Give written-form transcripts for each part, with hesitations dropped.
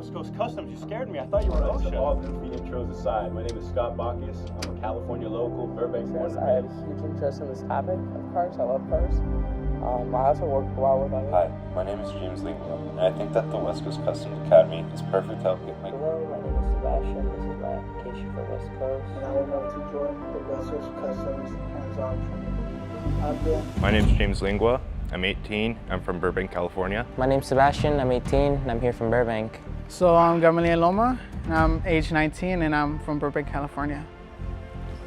West Coast Customs. You scared me. I thought you were OSHA. All goofy intros aside, my name is Scott Bacchus. I'm a California local, Burbank born. I have a huge interest in this topic of cars. I love cars. I also work for a while with others. Hi, my name is James Lingua, and I think that the West Coast Customs Academy is perfect to help get my... Hello, my name is Sebastian. This is my application for West Coast. And I would love to join the West Coast Customs hands-on training out there. My name is James Lingua. I'm 18. I'm from Burbank, California. My name's Sebastian. I'm 18 and I'm here from Burbank. So I'm Gamaliel Loma, and I'm age 19 and I'm from Burbank, California.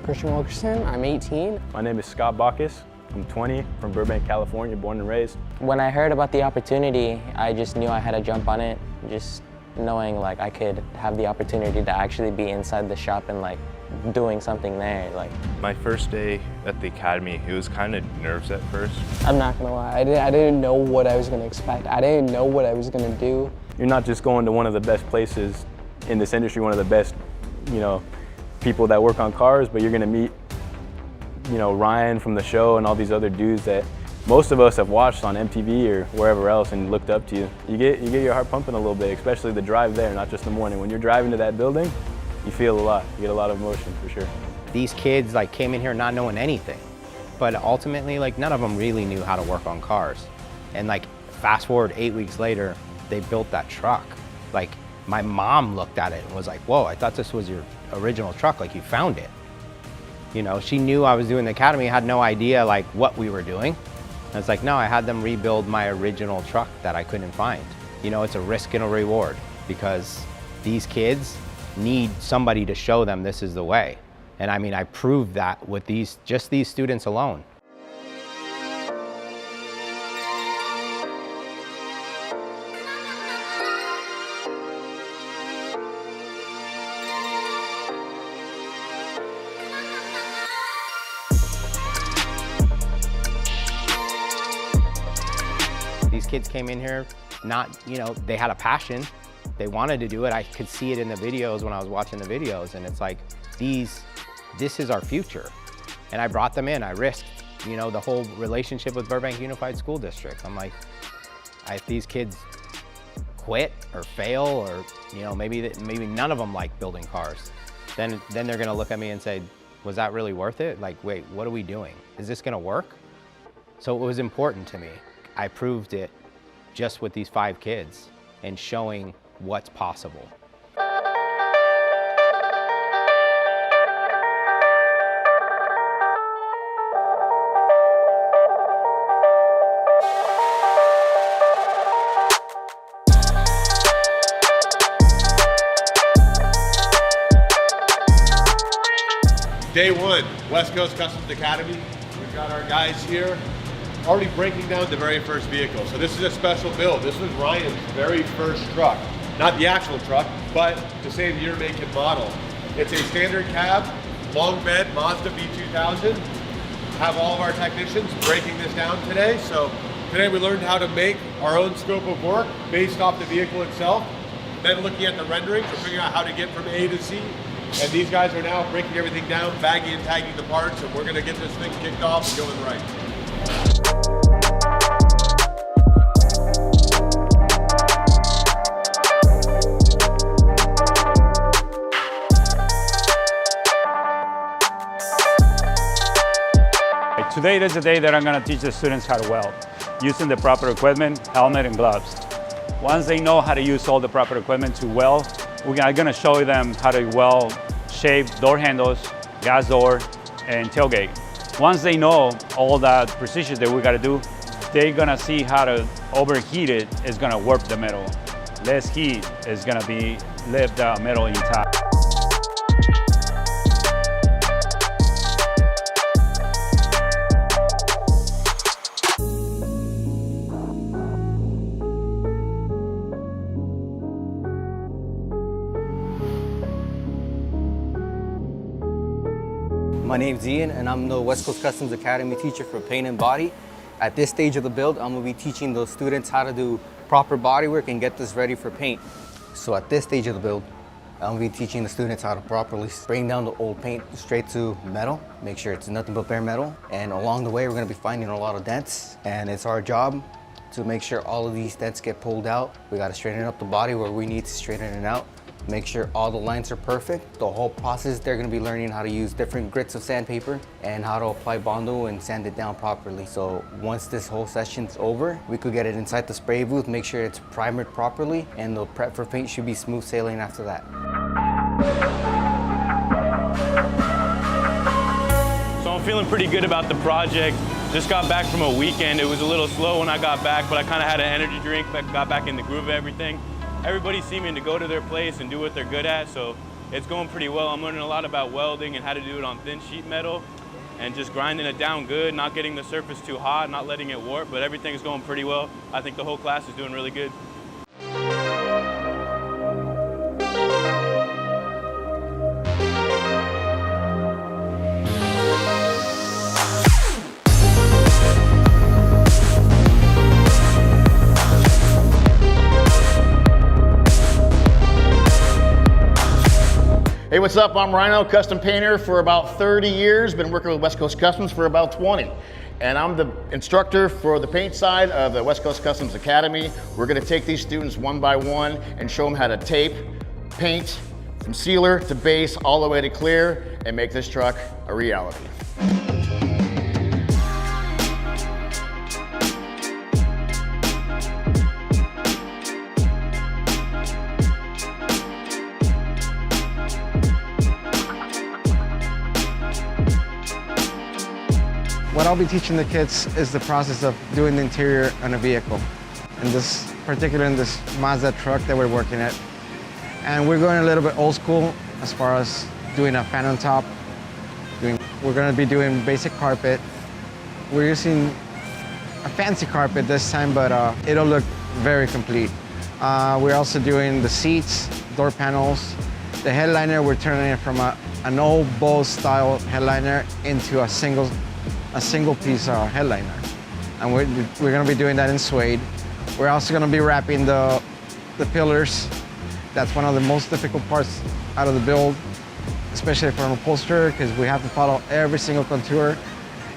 Christian Wilkerson, I'm 18. My name is Scott Bacchus. I'm 20, from Burbank, California, born and raised. When I heard about the opportunity, I just knew I had to jump on it, just knowing like I could have the opportunity to actually be inside the shop and like doing something there. Like My first day at the academy, it was kind of nerves at first. I'm not gonna lie, I didn't know what I was gonna expect. I didn't know what I was gonna do. You're not just going to one of the best places in this industry, one of the best, people that work on cars, but you're gonna meet, Ryan from the show and all these other dudes that most of us have watched on MTV or wherever else and looked up to you. You get your heart pumping a little bit, especially the drive there, not just the morning. When you're driving to that building, you feel a lot. You get a lot of emotion for sure. These kids came in here not knowing anything, but ultimately none of them really knew how to work on cars. And fast forward 8 weeks later, they built that truck. My mom looked at it and was like, whoa, I thought this was your original truck, you found it. She knew I was doing the academy, had no idea what we were doing. And it's no, I had them rebuild my original truck that I couldn't find. It's a risk and a reward because these kids need somebody to show them this is the way. And I proved that with just these students alone. These kids came in here they had a passion. They wanted to do it. I could see it in the videos when I was watching the videos, and it's this is our future. And I brought them in. I risked, the whole relationship with Burbank Unified School District. I'm if these kids quit or fail, or maybe none of them like building cars, then they're gonna look at me and say, was that really worth it? Wait, what are we doing? Is this gonna work? So it was important to me. I proved it just with these 5 kids and showing what's possible. Day one, West Coast Customs Academy. We've got our guys here already breaking down the very first vehicle. So this is a special build. This was Ryan's very first truck. Not the actual truck, but the same year, make, and model. It's a standard cab, long bed Mazda B2000. Have all of our technicians breaking this down today. So today we learned how to make our own scope of work based off the vehicle itself. Then looking at the renderings, we're figuring out how to get from A to Z. And these guys are now breaking everything down, bagging and tagging the parts, and we're gonna get this thing kicked off and going right. Today is the day that I'm going to teach the students how to weld, using the proper equipment, helmet and gloves. Once they know how to use all the proper equipment to weld, I'm going to show them how to weld shape door handles, gas door, and tailgate. Once they know all that precision that we got to do, they're going to see how to overheat it is going to warp the metal. Less heat is going to leave the metal intact. My name's Ian, and I'm the West Coast Customs Academy teacher for paint and body. At this stage of the build, I'm gonna be teaching those students how to do proper body work and get this ready for paint. So at this stage of the build, I'm gonna be teaching the students how to properly bring down the old paint straight to metal, make sure it's nothing but bare metal. And along the way, we're gonna be finding a lot of dents, and it's our job to make sure all of these dents get pulled out. We gotta straighten up the body where we need to straighten it out. Make sure all the lines are perfect. The whole process, they're gonna be learning how to use different grits of sandpaper and how to apply Bondo and sand it down properly. So once this whole session's over, we could get it inside the spray booth, make sure it's primered properly, and the prep for paint should be smooth sailing after that. So I'm feeling pretty good about the project. Just got back from a weekend. It was a little slow when I got back, but I kind of had an energy drink, but got back in the groove of everything. Everybody's seeming to go to their place and do what they're good at, so it's going pretty well. I'm learning a lot about welding and how to do it on thin sheet metal and just grinding it down good, not getting the surface too hot, not letting it warp, but everything's going pretty well. I think the whole class is doing really good. Hey, what's up? I'm Rhino, custom painter for about 30 years. Been working with West Coast Customs for about 20. And I'm the instructor for the paint side of the West Coast Customs Academy. We're gonna take these students one by one and show them how to tape, paint, from sealer to base, all the way to clear, and make this truck a reality. What I'll be teaching the kids is the process of doing the interior on a vehicle. In this Mazda truck that we're working at. And we're going a little bit old school as far as doing a fan on top. We're going to be doing basic carpet. We're using a fancy carpet this time, but it'll look very complete. We're also doing the seats, door panels. The headliner, we're turning it from an old Bose style headliner into a single piece headliner. And we're gonna be doing that in suede. We're also gonna be wrapping the pillars. That's one of the most difficult parts out of the build, especially for an upholsterer, because we have to follow every single contour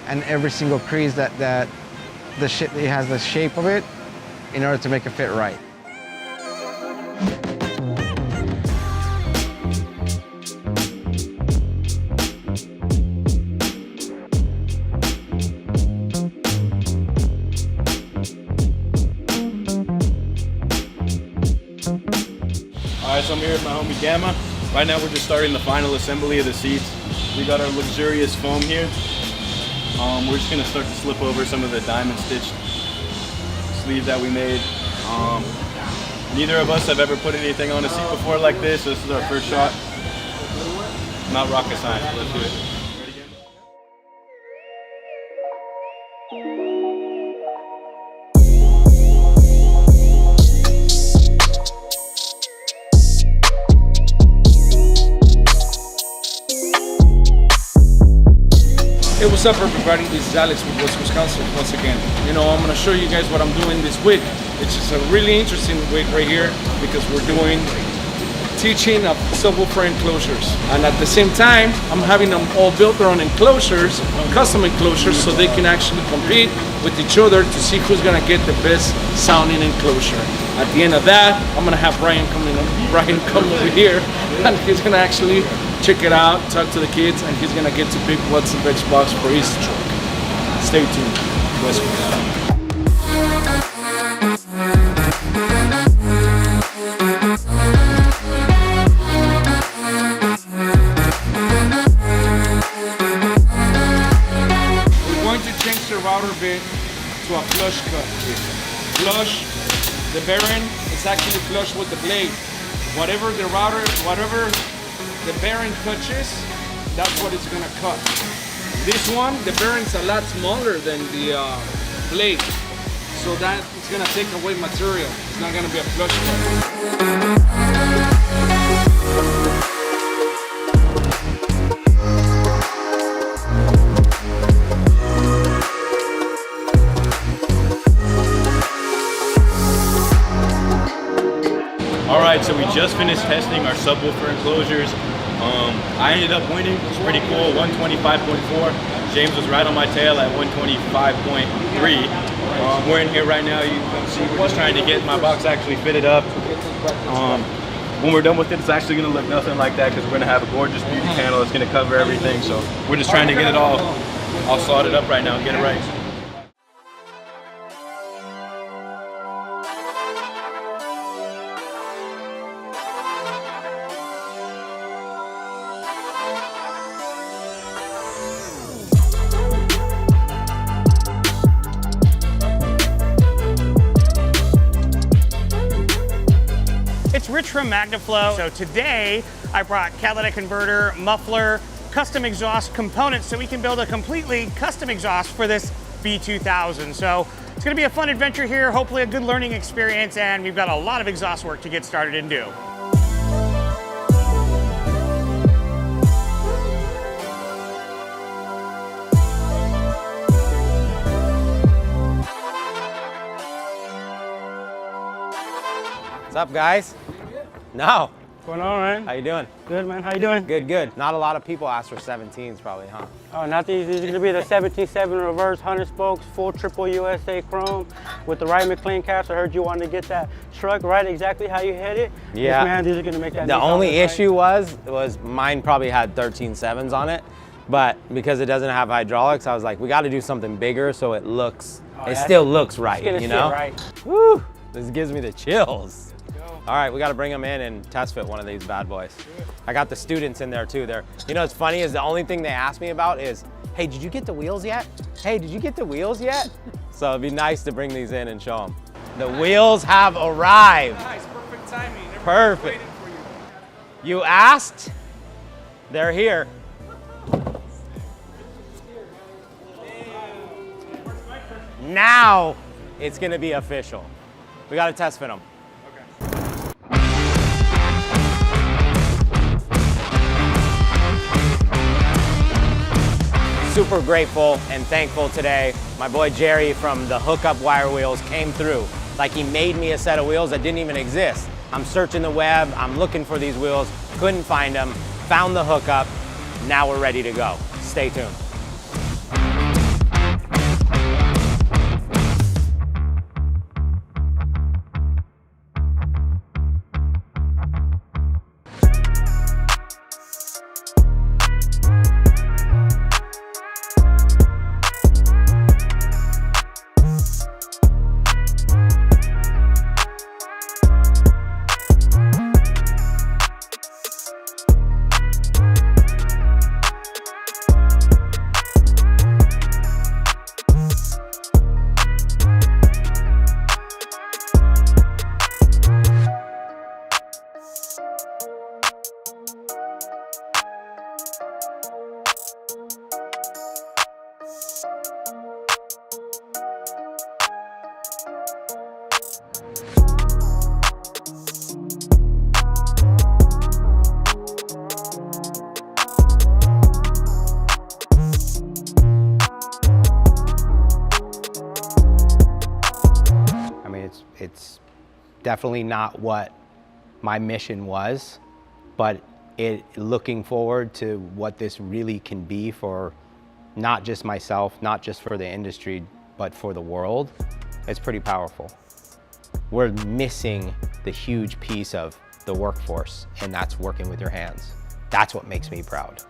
and every single crease that it has the shape of it in order to make it fit right. All right, so I'm here with my homie Gamma. Right now we're just starting the final assembly of the seats. We got our luxurious foam here. We're just gonna start to slip over some of the diamond stitched sleeves that we made. Neither of us have ever put anything on a seat before like this, so this is our first shot. Not rocket science, but let's do it. Hey, what's up everybody? This is Alex with West Coast Customs once again. I'm going to show you guys what I'm doing this week. It's just a really interesting week right here because we're doing teaching of subwoofer enclosures. And at the same time, I'm having them all built their own enclosures, custom enclosures, so they can actually compete with each other to see who's going to get the best sounding enclosure. At the end of that, I'm going to have Brian come over here and he's going to actually check it out, talk to the kids, and he's gonna get to pick what's the best box for his truck. Stay tuned. West Coast. We're going to change the router bit to a flush cut here. Flush, the bearing is actually flush with the blade. Whatever the bearing touches, that's what it's gonna cut. This one, the bearing's a lot smaller than the blade, so that it's gonna take away material. It's not gonna be a flush cut. All right, so we just finished testing our subwoofer enclosures. I ended up winning. It's pretty cool, 125.4. James was right on my tail at 125.3. We're in here right now. You can see we're just trying to get my box actually fitted up. When we're done with it, it's actually going to look nothing like that because we're going to have a gorgeous beauty panel that's going to cover everything. So we're just trying to get it all slotted up right now and get it right. It's Rich from MagnaFlow. So today I brought catalytic converter, muffler, custom exhaust components so we can build a completely custom exhaust for this B2000. So it's gonna be a fun adventure here, hopefully a good learning experience, and we've got a lot of exhaust work to get started and do. What's up, guys? No. What's going on, man? How you doing? Good, man. How you doing? Good, good. Not a lot of people ask for 17s probably, huh? Oh, not these. These are gonna be the 17.7 reverse 100 spokes, full triple USA chrome with the right McLean caps. I heard you wanted to get that truck right exactly how you hit it. Yeah. Yes, man, these are gonna make that. The only issue was mine probably had 13.7s on it, but because it doesn't have hydraulics, I was like, we got to do something bigger so it looks, it still looks right, you know? Right. Woo! This gives me the chills. All right, we got to bring them in and test fit one of these bad boys. I got the students in there too. You know what's funny is the only thing they ask me about is, hey, did you get the wheels yet? Hey, did you get the wheels yet? So it'd be nice to bring these in and show them. The wheels have arrived. Nice, perfect timing. Perfect. You asked, they're here. Now it's gonna be official. We gotta test fit them. Super grateful and thankful today. My boy Jerry from the Hookup Wire Wheels came through. Like he made me a set of wheels that didn't even exist. I'm searching the web, I'm looking for these wheels, couldn't find them, found the hookup, now we're ready to go. Stay tuned. It's definitely not what my mission was, but looking forward to what this really can be for not just myself, not just for the industry, but for the world, it's pretty powerful. We're missing the huge piece of the workforce, and that's working with your hands. That's what makes me proud.